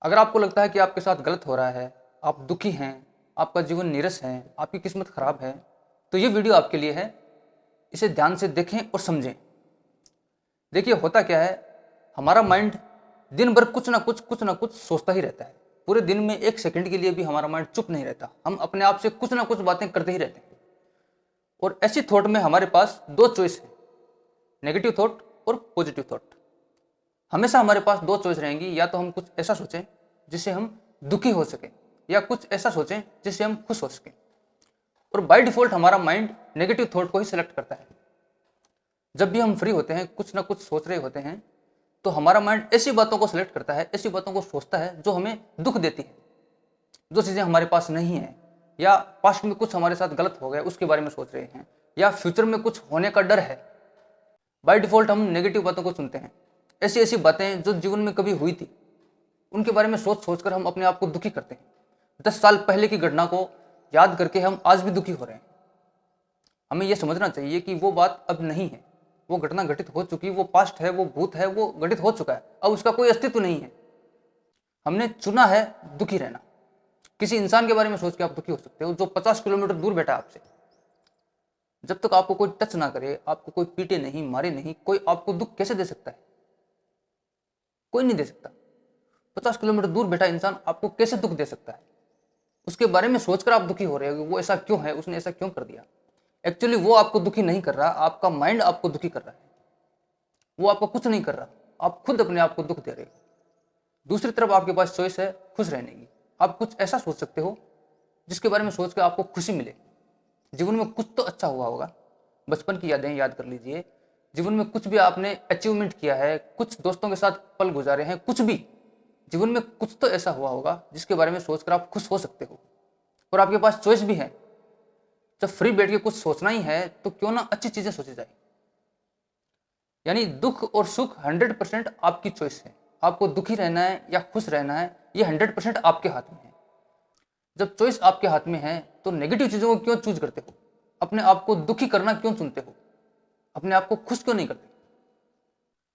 अगर आपको लगता है कि आपके साथ गलत हो रहा है, आप दुखी हैं, आपका जीवन नीरस है, आपकी किस्मत खराब है, तो ये वीडियो आपके लिए है। इसे ध्यान से देखें और समझें। देखिए, होता क्या है, हमारा माइंड दिन भर कुछ ना कुछ सोचता ही रहता है। पूरे दिन में एक सेकंड के लिए भी हमारा माइंड चुप नहीं रहता। हम अपने आप से कुछ ना कुछ बातें करते ही रहते हैं। और ऐसी थॉट में हमारे पास दो चॉइस है, नेगेटिव थॉट और पॉजिटिव थॉट। हमेशा हमारे पास दो चॉइस रहेंगी, या तो हम कुछ ऐसा सोचें जिससे हम दुखी हो सके, या कुछ ऐसा सोचें जिससे हम खुश हो सके। और बाय डिफॉल्ट हमारा माइंड नेगेटिव थॉट को ही सिलेक्ट करता है। जब भी हम फ्री होते हैं, कुछ ना कुछ सोच रहे होते हैं, तो हमारा माइंड ऐसी बातों को सिलेक्ट करता है, ऐसी बातों को सोचता है जो हमें दुख देती है, जो चीज़ें हमारे पास नहीं है, या पास्ट में कुछ हमारे साथ गलत हो गया उसके बारे में सोच रहे हैं, या फ्यूचर में कुछ होने का डर है। बाय डिफॉल्ट हम नेगेटिव बातों को सुनते हैं। ऐसी ऐसी बातें जो जीवन में कभी हुई थी, उनके बारे में सोच सोच कर हम अपने आप को दुखी करते हैं। 10 साल पहले की घटना को याद करके हम आज भी दुखी हो रहे हैं। हमें यह समझना चाहिए कि वो बात अब नहीं है, वो घटना घटित हो चुकी, वो पास्ट है, वो भूत है, वो घटित हो चुका है, अब उसका कोई अस्तित्व नहीं है। हमने चुना है दुखी रहना। किसी इंसान के बारे में सोच के आप दुखी हो सकते हो जो 50 किलोमीटर दूर बैठा है आपसे। जब तक आपको कोई टच ना करे, आपको कोई पीटे नहीं, मारे नहीं, कोई आपको दुख कैसे दे सकता है? कोई नहीं दे सकता। 50 किलोमीटर दूर बैठा इंसान आपको कैसे दुख दे सकता है? उसके बारे में सोचकर आप दुखी हो रहे हो, वो ऐसा क्यों है, उसने ऐसा क्यों कर दिया। एक्चुअली वो आपको दुखी नहीं कर रहा, आपका माइंड आपको दुखी कर रहा है। वो आपको कुछ नहीं कर रहा, आप खुद अपने आप को दुख दे रहे हो। दूसरी तरफ आपके पास चॉइस है खुश रहने की। आप कुछ ऐसा सोच सकते हो जिसके बारे में सोच कर आपको खुशी मिले। जीवन में कुछ तो अच्छा हुआ होगा, बचपन की यादें याद कर लीजिए। जीवन में कुछ भी आपने अचीवमेंट किया है, कुछ दोस्तों के साथ पल गुजारे हैं, कुछ भी जीवन में कुछ तो ऐसा हुआ होगा जिसके बारे में सोचकर आप खुश हो सकते हो। और आपके पास चॉइस भी है। जब फ्री बैठ के कुछ सोचना ही है तो क्यों ना अच्छी चीजें सोची जाए। यानी दुख और सुख 100% आपकी चॉइस है। आपको दुखी रहना है या खुश रहना है, ये 100% आपके हाथ में है। जब चॉइस आपके हाथ में है तो नेगेटिव चीजों को क्यों चूज करते हो? अपने आप को दुखी करना क्यों चुनते हो? अपने आप को खुश क्यों नहीं करते?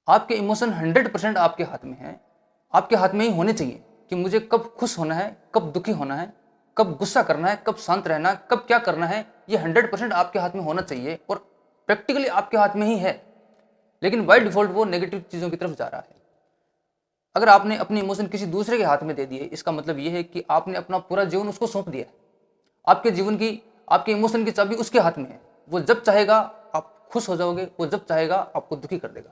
आपके इमोशन 100% आपके हाथ में है। आपके हाथ में ही होने चाहिए कि मुझे कब खुश होना है, कब दुखी होना है, कब गुस्सा करना है, कब शांत रहना है, कब क्या करना है। ये 100% आपके हाथ में होना चाहिए और प्रैक्टिकली आपके हाथ में ही है। लेकिन बाय डिफॉल्ट वो नेगेटिव चीजों की तरफ जा रहा है। अगर आपने अपने इमोशन किसी दूसरे के हाथ में दे दिए, इसका मतलब यह है कि आपने अपना पूरा जीवन उसको सौंप दिया है। आपके जीवन की, आपके इमोशन की चाबी उसके हाथ में है। वो जब चाहेगा आप खुश हो जाओगे, वो जब चाहेगा आपको दुखी कर देगा।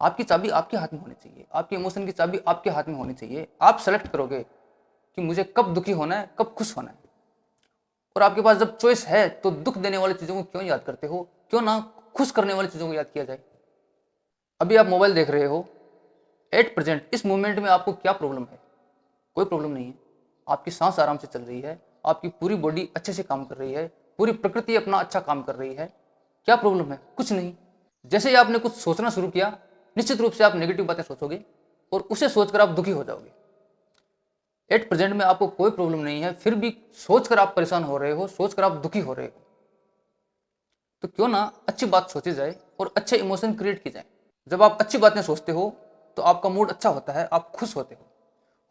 आपकी चाबी आपके हाथ में होनी चाहिए, आपके इमोशन की चाबी आपके हाथ में होनी चाहिए। आप सेलेक्ट करोगे कि मुझे कब दुखी होना है, कब खुश होना है। और आपके पास जब चॉइस है तो दुख देने वाली चीजों को क्यों याद करते हो? क्यों ना खुश करने वाली चीजों को याद किया जाए। अभी आप मोबाइल देख रहे हो, एट प्रेजेंट इस मोमेंट में आपको क्या प्रॉब्लम है? कोई प्रॉब्लम नहीं है। आपकी सांस आराम से चल रही है, आपकी पूरी बॉडी अच्छे से काम कर रही है, पूरी प्रकृति अपना अच्छा काम कर रही है। क्या प्रॉब्लम है? कुछ नहीं। जैसे ही आपने कुछ सोचना शुरू किया, निश्चित रूप से आप नेगेटिव बातें सोचोगे और उसे सोचकर आप दुखी हो जाओगे। एट प्रेजेंट में आपको कोई प्रॉब्लम नहीं है, फिर भी सोचकर आप परेशान हो रहे हो, सोचकर आप दुखी हो रहे हो। तो क्यों ना अच्छी बात सोची जाए और अच्छे इमोशन क्रिएट की जाए। जब आप अच्छी बातें सोचते हो तो आपका मूड अच्छा होता है, आप खुश होते हो।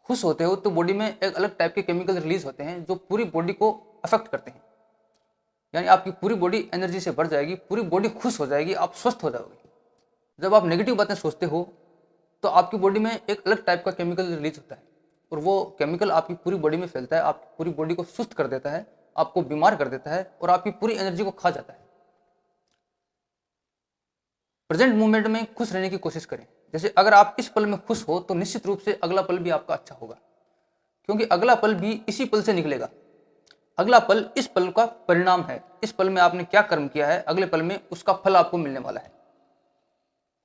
खुश होते हो तो बॉडी में एक अलग टाइप के केमिकल रिलीज होते हैं जो पूरी बॉडी को अफेक्ट करते हैं। यानी आपकी पूरी बॉडी एनर्जी से भर जाएगी, पूरी बॉडी खुश हो जाएगी, आप स्वस्थ हो जाओगे। जब आप नेगेटिव बातें सोचते हो तो आपकी बॉडी में एक अलग टाइप का केमिकल रिलीज होता है और वो केमिकल आपकी पूरी बॉडी में फैलता है, आपकी पूरी बॉडी को सुस्त कर देता है, आपको बीमार कर देता है और आपकी पूरी एनर्जी को खा जाता है। प्रेजेंट मोमेंट में खुश रहने की कोशिश करें। जैसे अगर आप इस पल में खुश हो तो निश्चित रूप से अगला पल भी आपका अच्छा होगा, क्योंकि अगला पल भी इसी पल से निकलेगा। अगला पल इस पल का परिणाम है। इस पल में आपने क्या कर्म किया है, अगले पल में उसका फल आपको मिलने वाला है।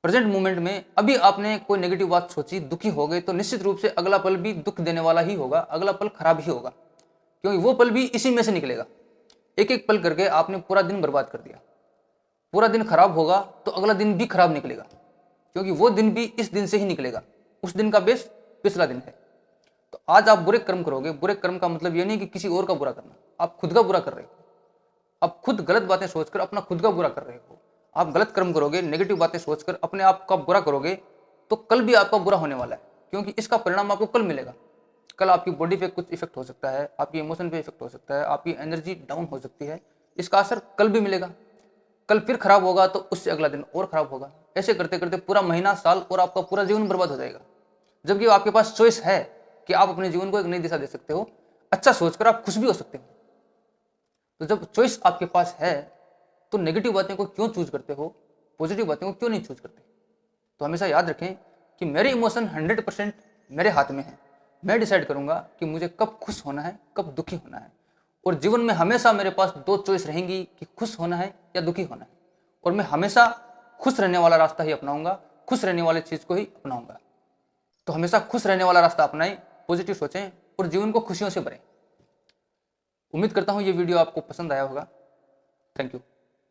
प्रेजेंट मोमेंट में अभी आपने कोई नेगेटिव बात सोची, दुखी हो गए, तो निश्चित रूप से अगला पल भी दुख देने वाला ही होगा, अगला पल खराब ही होगा, क्योंकि वो पल भी इसी में से निकलेगा। एक एक पल करके आपने पूरा दिन बर्बाद कर दिया। पूरा दिन खराब होगा तो अगला दिन भी खराब निकलेगा, क्योंकि वो दिन भी इस दिन से ही निकलेगा। उस दिन का बेस पिछला दिन है। तो आज आप बुरे कर्म करोगे। बुरे कर्म का मतलब ये नहीं कि किसी और का बुरा करना, आप खुद का बुरा कर रहे हो। आप खुद गलत बातें सोचकर अपना खुद का बुरा कर रहे हो। आप गलत कर्म करोगे, नेगेटिव बातें सोचकर अपने आप का बुरा करोगे, तो कल भी आपका बुरा होने वाला है। क्योंकि इसका परिणाम आपको कल मिलेगा। कल आपकी बॉडी पे कुछ इफेक्ट हो सकता है, आपकी इमोशन पे इफेक्ट हो सकता है, आपकी एनर्जी डाउन हो सकती है, इसका असर कल भी मिलेगा। कल फिर खराब होगा तो उससे अगला दिन और खराब होगा। ऐसे करते करते पूरा महीना, साल और आपका पूरा जीवन बर्बाद हो जाएगा। जबकि आपके पास चॉइस है कि आप अपने जीवन को एक नई दिशा दे सकते हो, अच्छा सोचकर आप खुश भी हो सकते हो। तो जब चॉइस आपके पास है तो नेगेटिव बातें को क्यों चूज करते हो, पॉजिटिव बातें को क्यों नहीं चूज करते। तो हमेशा याद रखें कि मेरे इमोशन 100% मेरे हाथ में है। मैं डिसाइड करूंगा कि मुझे कब खुश होना है, कब दुखी होना है। और जीवन में हमेशा मेरे पास दो चॉइस रहेंगी कि खुश होना है या दुखी होना है। और मैं हमेशा खुश रहने वाला रास्ता ही अपनाऊंगा, खुश रहने वाली चीज को ही अपनाऊंगा। तो हमेशा खुश रहने वाला रास्ता अपनाएं, पॉजिटिव सोचें और जीवन को खुशियों से भरें। उम्मीद करता हूं ये वीडियो आपको पसंद आया होगा। Thank you.